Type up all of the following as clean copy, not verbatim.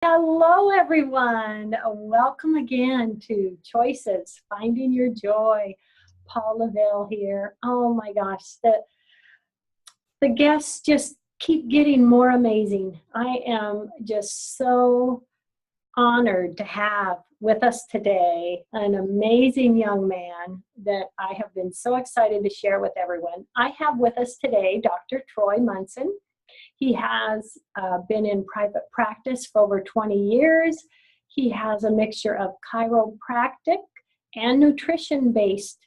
Hello, everyone. Welcome again to Choices, Finding Your Joy. Paula Vail here. Oh my gosh, the guests just keep getting more amazing. I am just so honored to have with us today an amazing young man that I have been so excited to share with everyone. I have with us today Dr. Troy Munson. He has been in private practice for over 20 years. He has a mixture of chiropractic and nutrition-based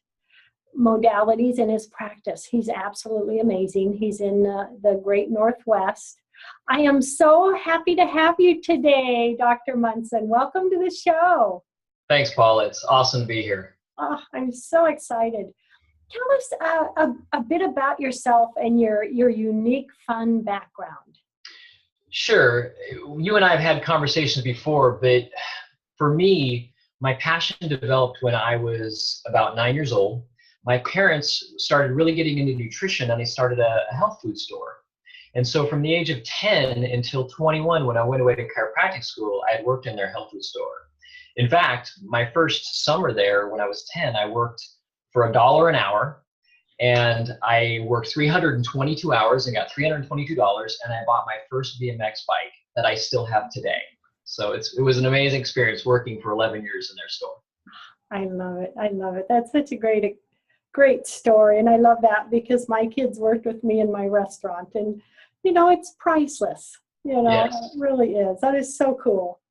modalities in his practice. He's absolutely amazing. He's in the Great Northwest. I am so happy to have you today, Dr. Munson. Welcome to the show. Thanks, Paula. It's awesome to be here. Oh, I'm so excited. Tell us a bit about yourself and your unique, fun background. Sure. You and I have had conversations before, but for me, my passion developed when I was about 9 years old. My parents started really getting into nutrition, and they started a health food store. And so from the age of 10 until 21, when I went away to chiropractic school, I had worked in their health food store. In fact, my first summer there, when I was 10, I worked for $1 an hour, and I worked 322 hours and got $322, and I bought my first BMX bike that I still have today. So it was an amazing experience working for 11 years in their store. I love it. I love it. That's such a great story, and I love that because my kids worked with me in my restaurant, and it's priceless. Yes. It really is. That is so cool.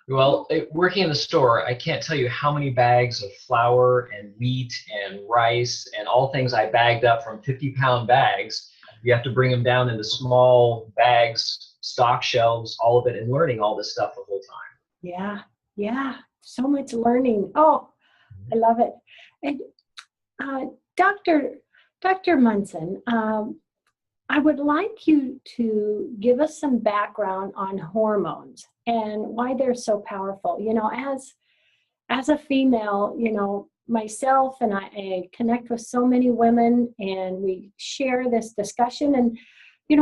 Well, working in the store, I can't tell you how many bags of flour and wheat and rice and all things I bagged up from 50-pound bags. You have to bring them down into small bags, stock shelves, all of it, and learning all this stuff the whole time. Yeah. So much learning. Oh, I love it. And Dr. Munson, I would like you to give us some background on hormones and why they're so powerful. As a female, myself and I connect with so many women, and we share this discussion. And,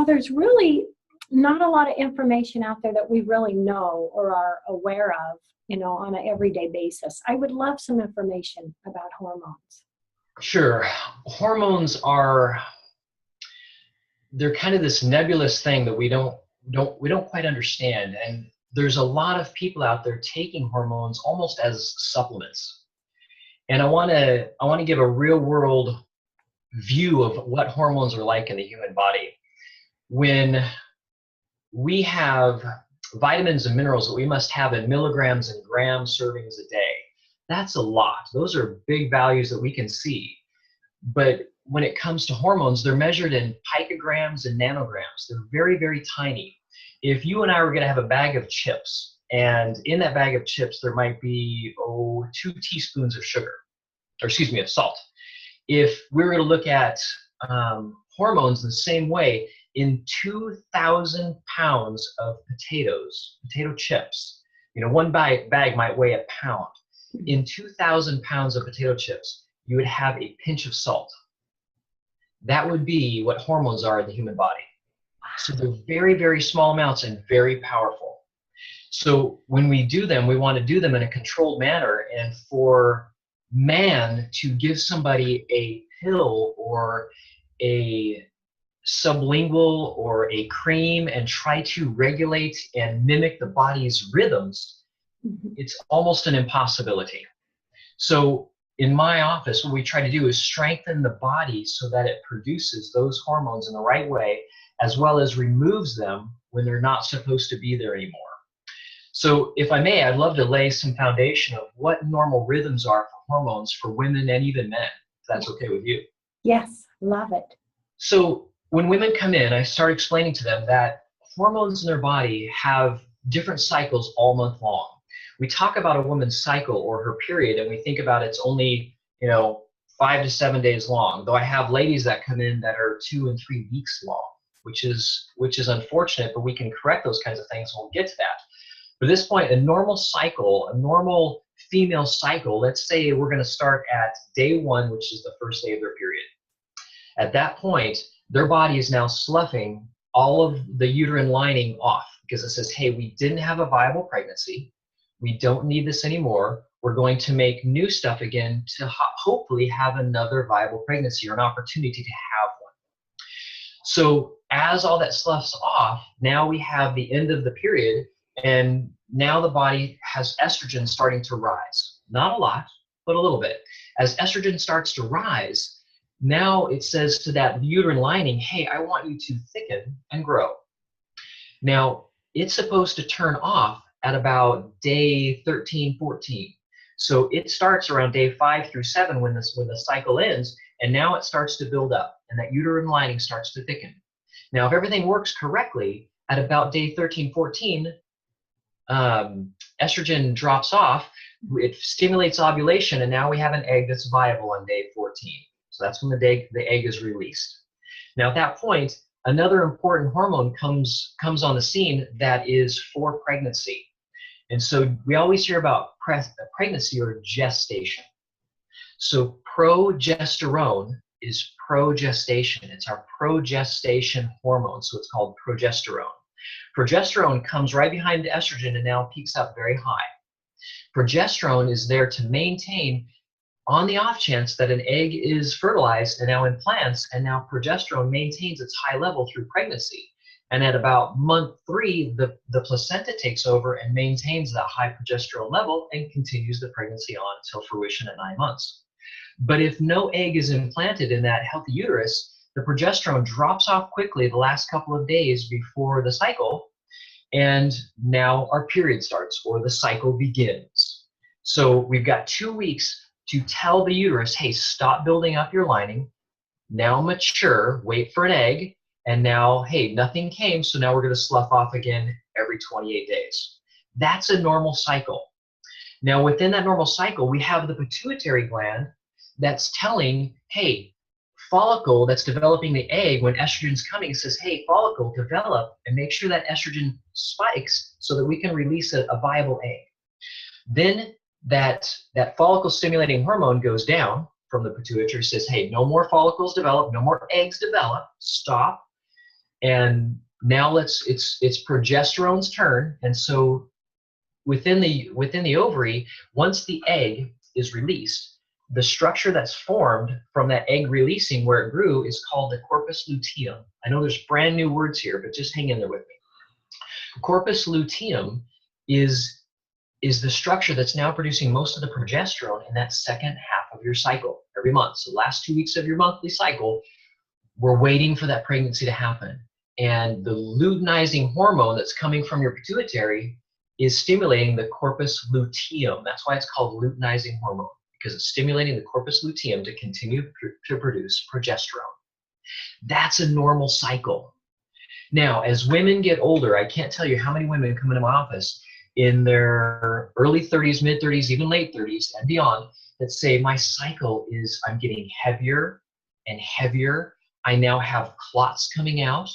there's really not a lot of information out there that we really know or are aware of, on an everyday basis. I would love some information about hormones. Sure. Hormones they're kind of this nebulous thing that we don't quite understand. And there's a lot of people out there taking hormones almost as supplements. And I want to give a real world view of what hormones are like in the human body. When we have vitamins and minerals that we must have in milligrams and gram servings a day, that's a lot. Those are big values that we can see. But when it comes to hormones, they're measured in picograms and nanograms. They're very, very tiny. If you and I were going to have a bag of chips, and in that bag of chips there might be 2 teaspoons of of salt. If we were to look at hormones in the same way, in 2,000 pounds of potato chips, one bag might weigh a pound. In 2,000 pounds of potato chips, you would have a pinch of salt. That would be what hormones are in the human body. So they're very, very small amounts and very powerful. So when we do them, we want to do them in a controlled manner. And for man to give somebody a pill or a sublingual or a cream and try to regulate and mimic the body's rhythms, it's almost an impossibility. So in my office, what we try to do is strengthen the body so that it produces those hormones in the right way, as well as removes them when they're not supposed to be there anymore. So if I may, I'd love to lay some foundation of what normal rhythms are for hormones for women and even men, if that's okay with you. Yes, love it. So when women come in, I start explaining to them that hormones in their body have different cycles all month long. We talk about a woman's cycle or her period, and we think about it's only 5 to 7 days long. Though I have ladies that come in that are 2 and 3 weeks long, which is unfortunate, but we can correct those kinds of things when we get to that. But at this point, a normal cycle, a normal female cycle, let's say we're going to start at day 1, which is the first day of their period. At that point, their body is now sloughing all of the uterine lining off. because it says, hey, we didn't have a viable pregnancy. We don't need this anymore. We're going to make new stuff again to hopefully have another viable pregnancy or an opportunity to have one. So as all that sloughs off, now we have the end of the period, and now the body has estrogen starting to rise. Not a lot, but a little bit. As estrogen starts to rise, now it says to that uterine lining, hey, I want you to thicken and grow. Now, it's supposed to turn off at about day 13, 14. So it starts around day 5 through 7 when the cycle ends, and now it starts to build up, and that uterine lining starts to thicken. Now, if everything works correctly, at about day 13, 14, estrogen drops off, it stimulates ovulation, and now we have an egg that's viable on day 14. So that's when the egg is released. Now, at that point, another important hormone comes on the scene that is for pregnancy. And so we always hear about pregnancy or gestation. So progesterone is progestation. It's our progestation hormone, so it's called progesterone. Progesterone comes right behind the estrogen and now peaks up very high. Progesterone is there to maintain, on the off chance that an egg is fertilized and now implants, and now progesterone maintains its high level through pregnancy. And at about month 3, the placenta takes over and maintains that high progesterone level and continues the pregnancy on until fruition at 9 months. But if no egg is implanted in that healthy uterus, the progesterone drops off quickly the last couple of days before the cycle, and now our period starts, or the cycle begins. So we've got 2 weeks to tell the uterus, hey, stop building up your lining, now mature, wait for an egg, and now, hey, nothing came, so now we're going to slough off again every 28 days. That's a normal cycle. Now, within that normal cycle, we have the pituitary gland that's telling, hey, follicle that's developing the egg, when estrogen's coming, it says, hey, follicle, develop, and make sure that estrogen spikes so that we can release a viable egg. Then that follicle stimulating hormone goes down from the pituitary, says, hey, no more follicles develop, no more eggs develop, stop. And now it's progesterone's turn. And so within the ovary, once the egg is released, the structure that's formed from that egg releasing where it grew is called the corpus luteum. I know there's brand new words here, but just hang in there with me. Corpus luteum is the structure that's now producing most of the progesterone in that second half of your cycle every month. So last 2 weeks of your monthly cycle, we're waiting for that pregnancy to happen. And the luteinizing hormone that's coming from your pituitary is stimulating the corpus luteum. That's why it's called luteinizing hormone, because it's stimulating the corpus luteum to continue to produce progesterone. That's a normal cycle. Now, as women get older, I can't tell you how many women come into my office in their early 30s, mid 30s, even late 30s and beyond that say, my cycle is, I'm getting heavier and heavier. I now have clots coming out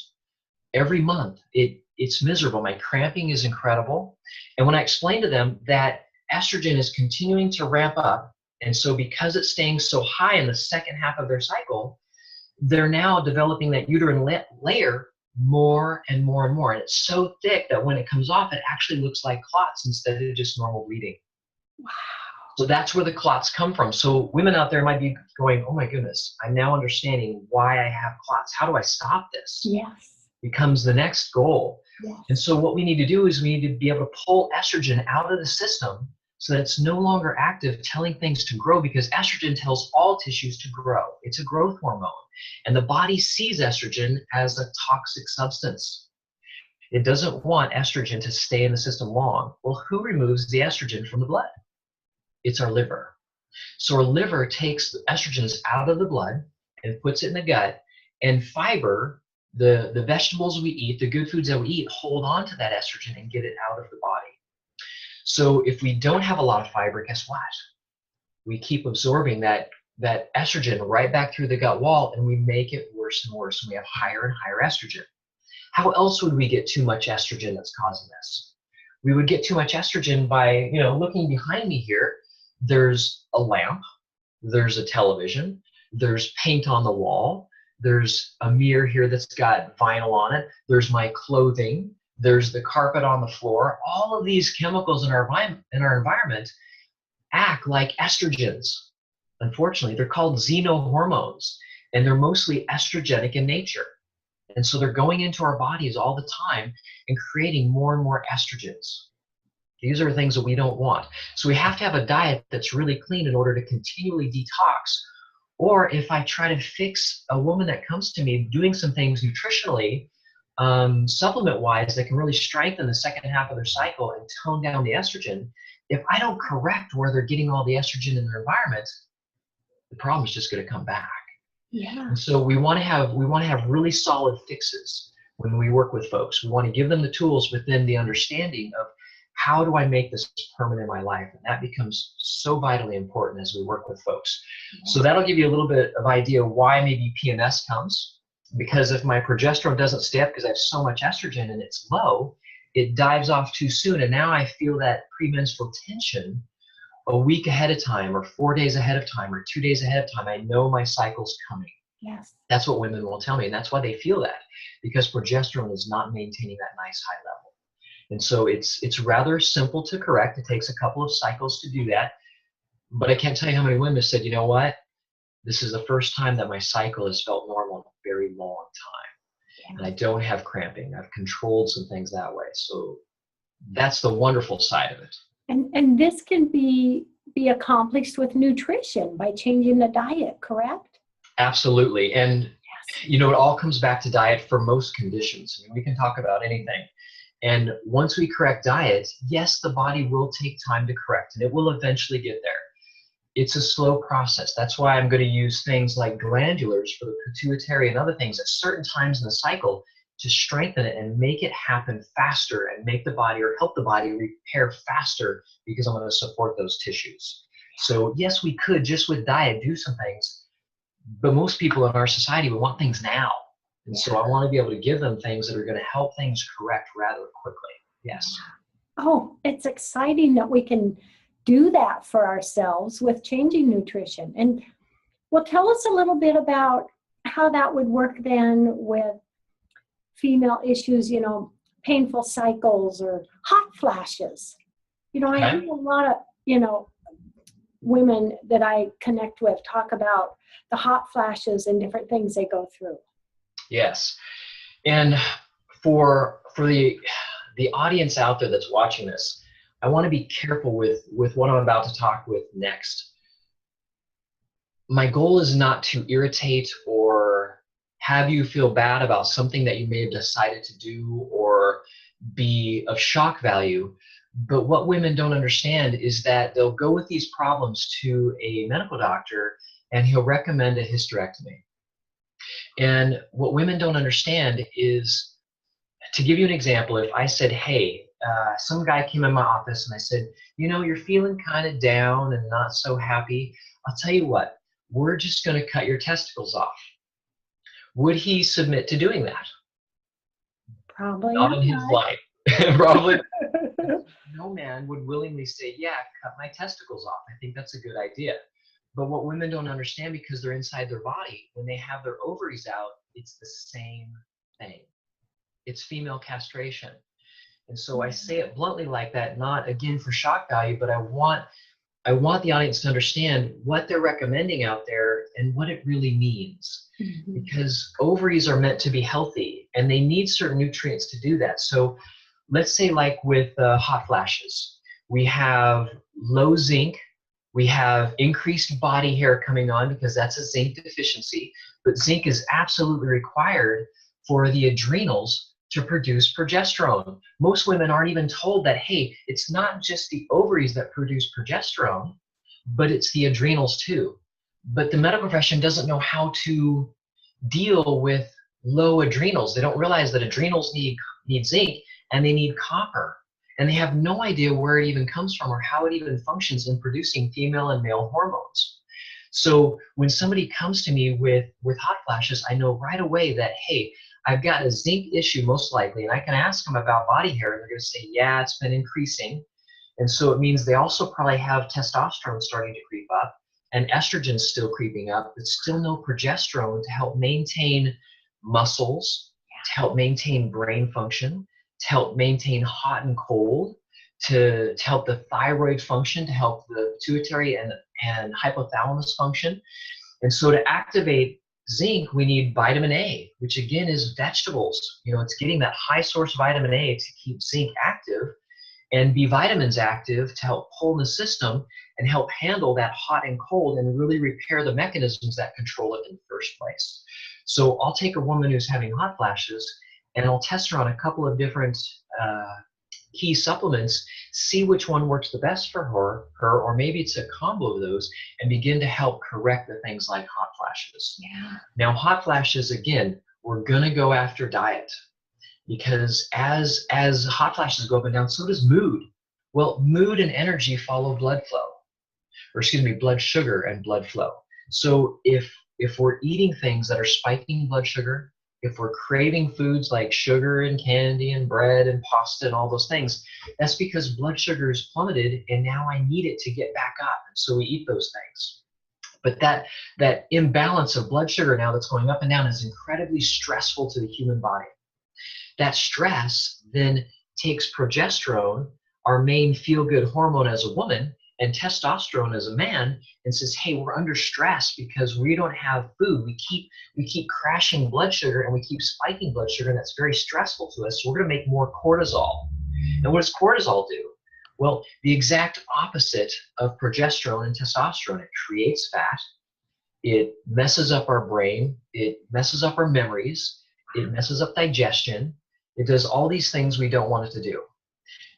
every month. It's miserable. My cramping is incredible. And when I explain to them that estrogen is continuing to ramp up, and so because it's staying so high in the second half of their cycle, they're now developing that uterine layer more and more and more. And it's so thick that when it comes off, it actually looks like clots instead of just normal bleeding. Wow. So that's where the clots come from. So women out there might be going, oh my goodness, I'm now understanding why I have clots. How do I stop this? Yes. Becomes the next goal. Yes. And so what we need to do is we need to be able to pull estrogen out of the system so that it's no longer active telling things to grow, because estrogen tells all tissues to grow. It's a growth hormone. And the body sees estrogen as a toxic substance. It doesn't want estrogen to stay in the system long. Well, who removes the estrogen from the blood? It's our liver. So our liver takes the estrogens out of the blood and puts it in the gut, and fiber, the vegetables we eat, the good foods that we eat, hold on to that estrogen and get it out of the body. So if we don't have a lot of fiber, guess what? We keep absorbing that estrogen right back through the gut wall, and we make it worse and worse, and we have higher and higher estrogen. How else would we get too much estrogen that's causing this? We would get too much estrogen by, looking behind me here, there's a lamp, there's a television, there's paint on the wall, there's a mirror here that's got vinyl on it, there's my clothing, there's the carpet on the floor. All of these chemicals in our environment act like estrogens. Unfortunately, they're called xenohormones, and they're mostly estrogenic in nature. And so they're going into our bodies all the time and creating more and more estrogens. These are things that we don't want. So we have to have a diet that's really clean in order to continually detox. Or if I try to fix a woman that comes to me doing some things nutritionally, supplement-wise, that can really strengthen the second half of their cycle and tone down the estrogen, if I don't correct where they're getting all the estrogen in their environment, the problem is just going to come back. Yeah. And so we want to have really solid fixes when we work with folks. We want to give them the tools within the understanding of how do I make this permanent in my life? And that becomes so vitally important as we work with folks. Yeah. So that'll give you a little bit of idea why maybe PMS comes. Because if my progesterone doesn't stay up because I have so much estrogen and it's low, it dives off too soon. And now I feel that premenstrual tension a week ahead of time, or 4 days ahead of time, or 2 days ahead of time. I know my cycle's coming. Yes. That's what women will tell me. And that's why they feel that, because progesterone is not maintaining that nice high level. And so it's rather simple to correct. It takes a couple of cycles to do that. But I can't tell you how many women have said, you know what? This is the first time that my cycle has felt normal in a very long time. Yeah. And I don't have cramping. I've controlled some things that way. So that's the wonderful side of it. And this can be accomplished with nutrition by changing the diet, correct? Absolutely. And, yes, you know, it all comes back to diet for most conditions. I mean, we can talk about anything. And once we correct diet, yes, the body will take time to correct, and it will eventually get there. It's a slow process. That's why I'm going to use things like glandulars for the pituitary and other things at certain times in the cycle to strengthen it and make it happen faster and make the body, or help the body, repair faster, because I'm going to support those tissues. So yes, we could just with diet do some things, but most people in our society, we want things now. And so I want to be able to give them things that are going to help things correct rather quickly. Yes. Oh, it's exciting that we can do that for ourselves with changing nutrition. And well, tell us a little bit about how that would work then with female issues, you know, painful cycles or hot flashes. You know, I hear a lot of, you know, women that I connect with talk about the hot flashes and different things they go through. Yes. And for the audience out there that's watching this, I want to be careful with what I'm about to talk with next. My goal is not to irritate or have you feel bad about something that you may have decided to do or be of shock value. But what women don't understand is that they'll go with these problems to a medical doctor and he'll recommend a hysterectomy. And what women don't understand is, to give you an example, if I said, hey, some guy came in my office and I said, you know, you're feeling kind of down and not so happy. I'll tell you what, we're just going to cut your testicles off. Would he submit to doing that? Probably not in his life. Probably. No man would willingly say, yeah, cut my testicles off. I think that's a good idea. But what women don't understand, because they're inside their body, when they have their ovaries out, it's the same thing. It's female castration. And so I say it bluntly like that, not again for shock value, but I want the audience to understand what they're recommending out there and what it really means. Mm-hmm. Because ovaries are meant to be healthy and they need certain nutrients to do that. So let's say like with hot flashes, we have low zinc, we have increased body hair coming on because that's a zinc deficiency, but zinc is absolutely required for the adrenals to produce progesterone. Most women aren't even told that, hey, it's not just the ovaries that produce progesterone, but it's the adrenals too. But the medical profession doesn't know how to deal with low adrenals. They don't realize that adrenals need zinc and they need copper. And they have no idea where it even comes from or how it even functions in producing female and male hormones. So when somebody comes to me with hot flashes, I know right away that, hey, I've got a zinc issue most likely, and I can ask them about body hair, and they're going to say, yeah, it's been increasing. And so it means they also probably have testosterone starting to creep up, and estrogen still creeping up, but still no progesterone to help maintain muscles, to help maintain brain function, to help maintain hot and cold, to help the thyroid function, to help the pituitary and hypothalamus function. And so to activate zinc, we need vitamin A, which again is vegetables. It's getting that high source vitamin A to keep zinc active, and B vitamins active to help pull in the system and help handle that hot and cold and really repair the mechanisms that control it in the first place. So I'll take a woman who's having hot flashes and I'll test her on a couple of different key supplements, see which one works the best for her, or maybe it's a combo of those, and begin to help correct the things like hot flashes. Yeah. Now, hot flashes, again, we're gonna go after diet, because as hot flashes go up and down, so does mood. Well, mood and energy follow blood flow, or excuse me, blood sugar and blood flow. So if we're eating things that are spiking blood sugar, if we're craving foods like sugar and candy and bread and pasta and all those things, that's because blood sugar is plummeted and now I need it to get back up. And so we eat those things. But that imbalance of blood sugar now that's going up and down is incredibly stressful to the human body. That stress then takes progesterone, our main feel-good hormone as a woman, and testosterone as a man, and says, hey, we're under stress because we don't have food. We keep crashing blood sugar and we keep spiking blood sugar, and that's very stressful to us. So we're going to make more cortisol. And what does cortisol do? Well, the exact opposite of progesterone and testosterone. It creates fat. It messes up our brain. It messes up our memories. It messes up digestion. It does all these things we don't want it to do.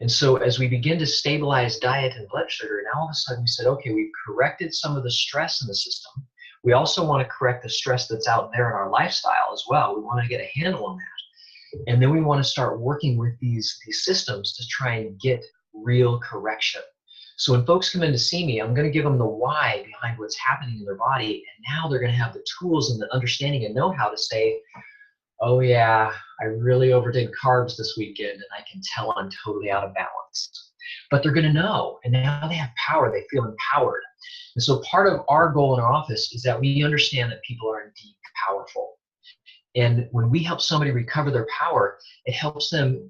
And so as we begin to stabilize diet and blood sugar, now all of a sudden we said, okay, we've corrected some of the stress in the system. We also want to correct the stress that's out there in our lifestyle as well. We want to get a handle on that. And then we want to start working with these systems to try and get real correction. So when folks come in to see me, I'm going to give them the why behind what's happening in their body. And now they're going to have the tools and the understanding and know-how to say, oh yeah, I really overdid carbs this weekend and I can tell I'm totally out of balance. But they're gonna know, and now they have power, they feel empowered. And so part of our goal in our office is that we understand that people are indeed powerful. And when we help somebody recover their power, it helps them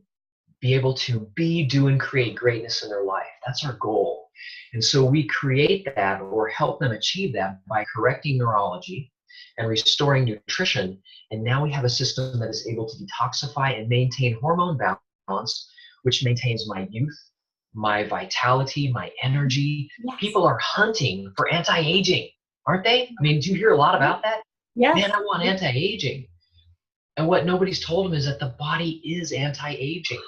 be able to be, do, and create greatness in their life. That's our goal. And so we create that or help them achieve that by correcting neurology and restoring nutrition. And now we have a system that is able to detoxify and maintain hormone balance, which maintains my youth, my vitality, my energy. Yes. People are hunting for anti-aging, aren't they? I mean, do you hear a lot about that? Yes. Man, I want anti-aging. And what nobody's told them is that the body is anti-aging.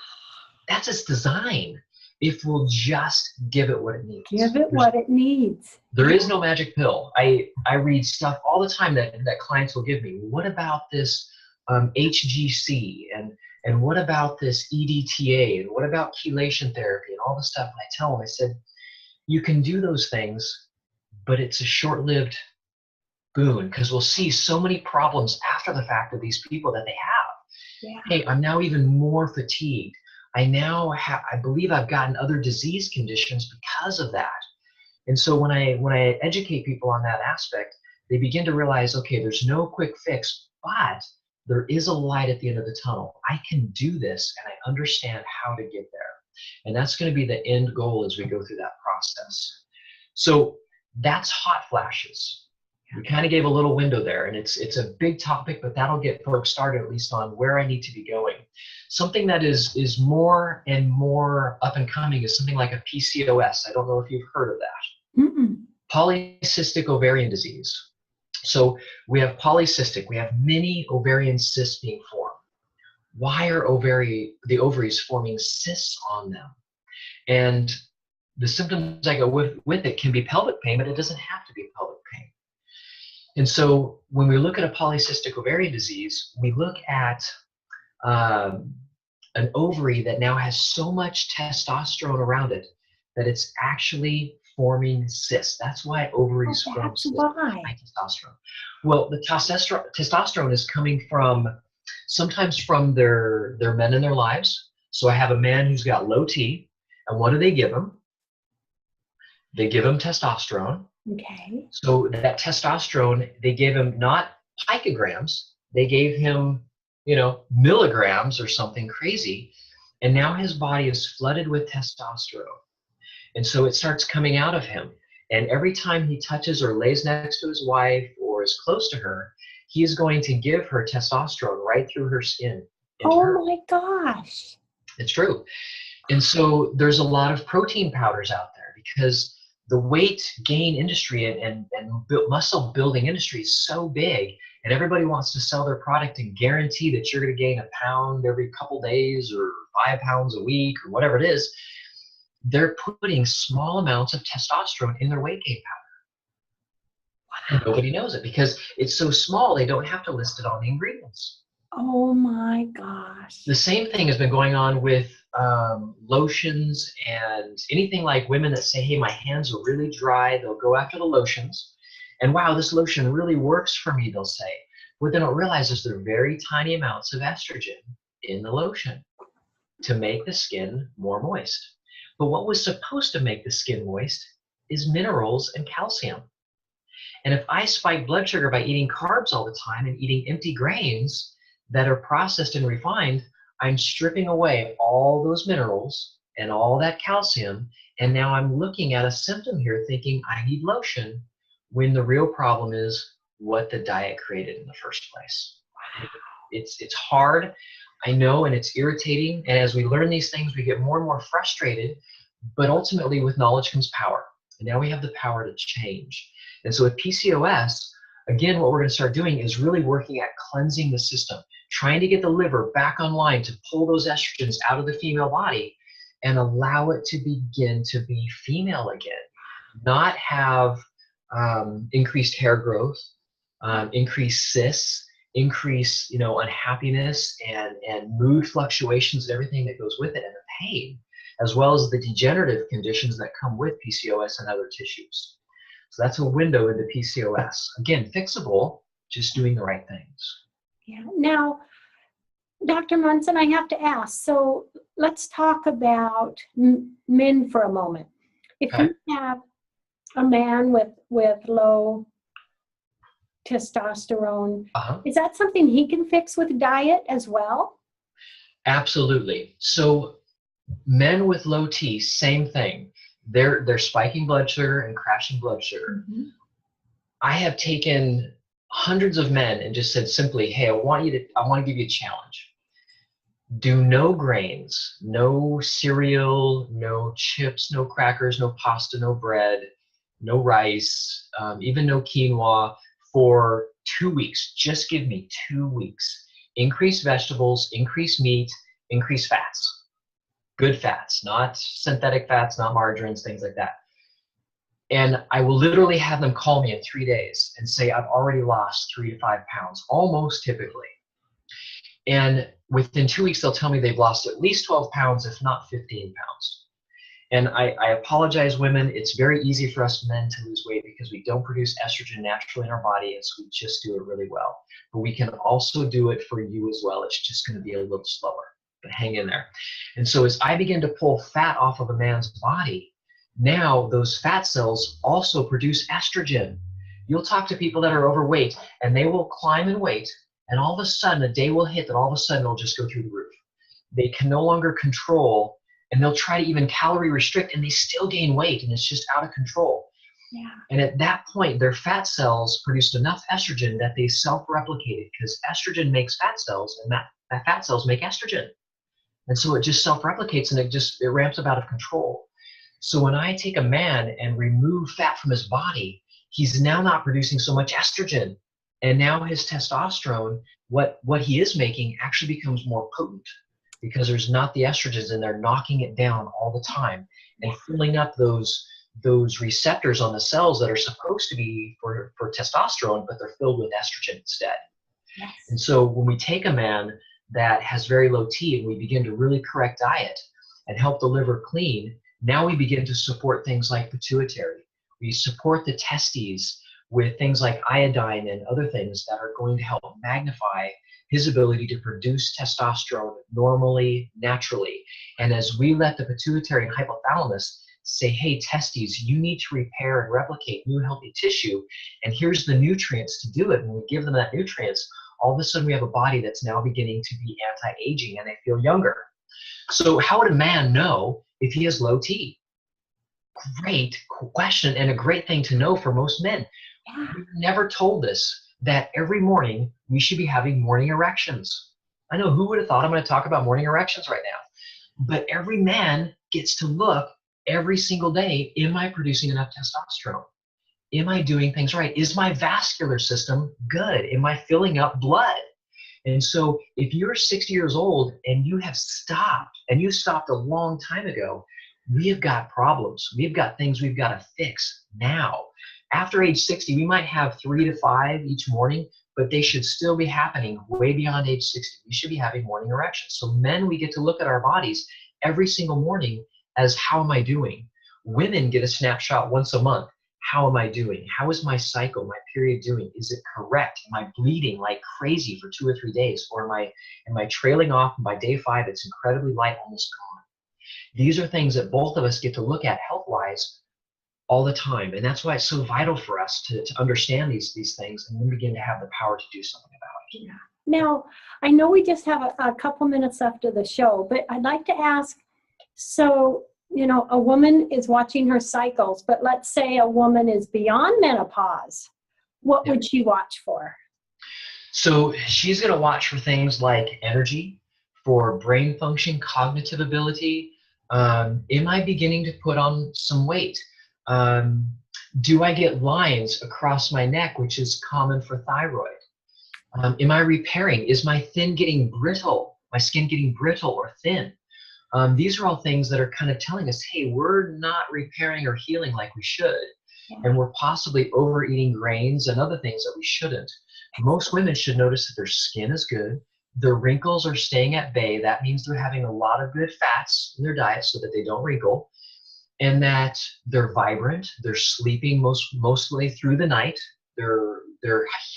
That's its design. If we'll just give it what it needs. Give it what it needs. There is no magic pill. I read stuff all the time that clients will give me. What about this HGC? And what about this EDTA? And what about chelation therapy? And all the stuff. And I tell them, I said, you can do those things, but it's a short-lived boon, because we'll see so many problems after the fact of these people that they have. Yeah. Hey, I'm now even more fatigued. I believe I've gotten other disease conditions because of that. And so when I educate people on that aspect, they begin to realize, okay, there's no quick fix, but there is a light at the end of the tunnel. I can do this, and I understand how to get there. And that's going to be the end goal as we go through that process. So that's hot flashes. We kind of gave a little window there, and it's a big topic, but that'll get folks started at least on where I need to be going. Something that is more and more up and coming is something like a PCOS. I don't know if you've heard of that. Mm-mm. Polycystic ovarian disease. So we have polycystic. We have many ovarian cysts being formed. Why are the ovaries forming cysts on them? And the symptoms that go with it can be pelvic pain, but it doesn't have to be pelvic pain. And so when we look at a polycystic ovarian disease, we look at an ovary that now has so much testosterone around it that it's actually forming cysts. That's why ovaries form cysts. High testosterone. Well, the testosterone is coming sometimes from their men in their lives. So I have a man who's got low T, and what do they give him? They give him testosterone. Okay. So that testosterone, they gave him not picograms, they gave him, milligrams or something crazy. And now his body is flooded with testosterone. And so it starts coming out of him. And every time he touches or lays next to his wife or is close to her, he is going to give her testosterone right through her skin. Oh my gosh. It's true. And so there's a lot of protein powders out there because the weight gain industry and muscle building industry is so big, and everybody wants to sell their product and guarantee that you're going to gain a pound every couple days or 5 pounds a week or whatever it is. They're putting small amounts of testosterone in their weight gain powder. Wow. And nobody knows it because it's so small, they don't have to list it on the ingredients. Oh my gosh. The same thing has been going on with lotions and anything like women that say, hey, my hands are really dry. They'll go after the lotions. And wow, this lotion really works for me, they'll say. What they don't realize is there are very tiny amounts of estrogen in the lotion to make the skin more moist. But what was supposed to make the skin moist is minerals and calcium. And if I spike blood sugar by eating carbs all the time and eating empty grains that are processed and refined, I'm stripping away all those minerals and all that calcium. And now I'm looking at a symptom here thinking I need lotion when the real problem is what the diet created in the first place. Wow. It's hard, I know, and it's irritating. And as we learn these things, we get more and more frustrated. But ultimately, with knowledge comes power. And now we have the power to change. And so with PCOS, again, what we're going to start doing is really working at cleansing the system, trying to get the liver back online to pull those estrogens out of the female body and allow it to begin to be female again, not have increased hair growth, increased cysts, increased unhappiness and mood fluctuations and everything that goes with it, and the pain, as well as the degenerative conditions that come with PCOS and other tissues. So that's a window into PCOS. Again, fixable, just doing the right things. Yeah. Now, Dr. Munson, I have to ask, so let's talk about men for a moment. If you have a man with low testosterone, is that something he can fix with diet as well? Absolutely. So men with low T, same thing. They're spiking blood sugar and crashing blood sugar. Mm-hmm. I have taken hundreds of men and just said simply, hey, I want to give you a challenge. Do no grains, no cereal, no chips, no crackers, no pasta, no bread, no rice, even no quinoa for 2 weeks. Just give me 2 weeks. Increase vegetables, increase meat, increase fats. Good fats, not synthetic fats, not margarines, things like that. And I will literally have them call me in 3 days and say, I've already lost 3 to 5 pounds, almost typically. And within 2 weeks, they'll tell me they've lost at least 12 pounds, if not 15 pounds. And I apologize, women. It's very easy for us men to lose weight because we don't produce estrogen naturally in our body, and so we just do it really well. But we can also do it for you as well. It's just going to be a little slower, but hang in there. And so as I begin to pull fat off of a man's body, now those fat cells also produce estrogen. You'll talk to people that are overweight, and they will climb in weight, and all of a sudden, a day will hit that all of a sudden it'll just go through the roof. They can no longer control, and they'll try to even calorie restrict, and they still gain weight, and it's just out of control. Yeah. And at that point, their fat cells produced enough estrogen that they self-replicated, because estrogen makes fat cells, and that fat cells make estrogen. And so it just self-replicates, and it ramps up out of control. So when I take a man and remove fat from his body, he's now not producing so much estrogen. And now his testosterone, what he is making, actually becomes more potent because there's not the estrogens and they're knocking it down all the time and filling up those receptors on the cells that are supposed to be for testosterone, but they're filled with estrogen instead. Yes. And so when we take a man that has very low T and we begin to really correct diet and help the liver clean, now we begin to support things like pituitary. We support the testes with things like iodine and other things that are going to help magnify his ability to produce testosterone normally, naturally. And as we let the pituitary and hypothalamus say, hey, testes, you need to repair and replicate new healthy tissue, and here's the nutrients to do it, and we give them that nutrients, all of a sudden we have a body that's now beginning to be anti-aging and they feel younger. So how would a man know if he has low T? Great question, and a great thing to know for most men. Yeah. We've never told us that every morning we should be having morning erections. I know, who would have thought I'm going to talk about morning erections right now? But every man gets to look every single day, am I producing enough testosterone? Am I doing things right? Is my vascular system good? Am I filling up blood? And so if you're 60 years old and you have stopped, and you stopped a long time ago, we have got problems. We've got things we've got to fix now. After age 60, we might have 3 to 5 each morning, but they should still be happening way beyond age 60. We should be having morning erections. So men, we get to look at our bodies every single morning as, how am I doing? Women get a snapshot once a month. How am I doing? How is my cycle, my period doing? Is it correct? Am I bleeding like crazy for 2 or 3 days? Or am I trailing off, and by day 5 it's incredibly light, almost gone? These are things that both of us get to look at health-wise all the time. And that's why it's so vital for us to understand these things, and then begin to have the power to do something about it. Yeah. Now, I know we just have a couple minutes left of the show, but I'd like to ask, so, you know, a woman is watching her cycles, but let's say a woman is beyond menopause. What would she watch for? So she's going to watch for things like energy, for brain function, cognitive ability. Am I beginning to put on some weight? Do I get lines across my neck, which is common for thyroid? Am I repairing? Is my skin getting brittle or thin? These are all things that are kind of telling us, hey, we're not repairing or healing like we should. Yeah. And we're possibly overeating grains and other things that we shouldn't. Most women should notice that their skin is good. Their wrinkles are staying at bay. That means they're having a lot of good fats in their diet so that they don't wrinkle. And that they're vibrant. They're sleeping mostly through the night. Their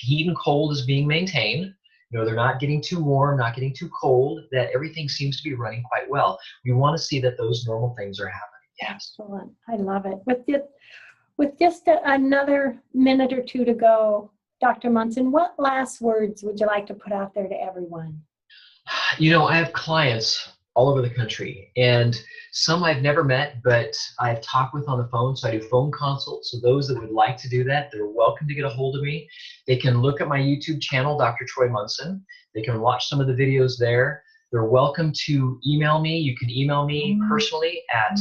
heat and cold is being maintained. You know, they're not getting too warm, not getting too cold, that everything seems to be running quite well. We want to see that those normal things are happening. Yes. Excellent. I love it. With just another minute or two to go, Dr. Munson, what last words would you like to put out there to everyone? You know, I have clients all over the country, and some I've never met, but I've talked with on the phone. So I do phone consults. So those that would like to do that, they're welcome to get a hold of me. They can look at my YouTube channel, Dr. Troy Munson. They can watch some of the videos there. They're welcome to email me. You can email me personally at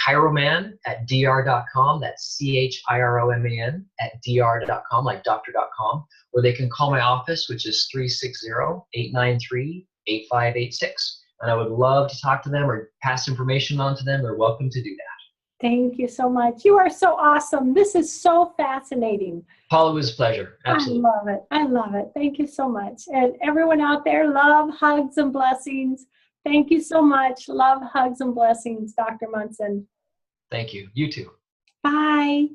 chiroman@dr.com. That's CHIROMAN @dr.com, like doctor.com. Or they can call my office, which is 360-893-8586. And I would love to talk to them or pass information on to them. They're welcome to do that. Thank you so much. You are so awesome. This is so fascinating. Paula, it was a pleasure. Absolutely. I love it. I love it. Thank you so much. And everyone out there, love, hugs, and blessings. Thank you so much. Love, hugs, and blessings, Dr. Munson. Thank you. You too. Bye.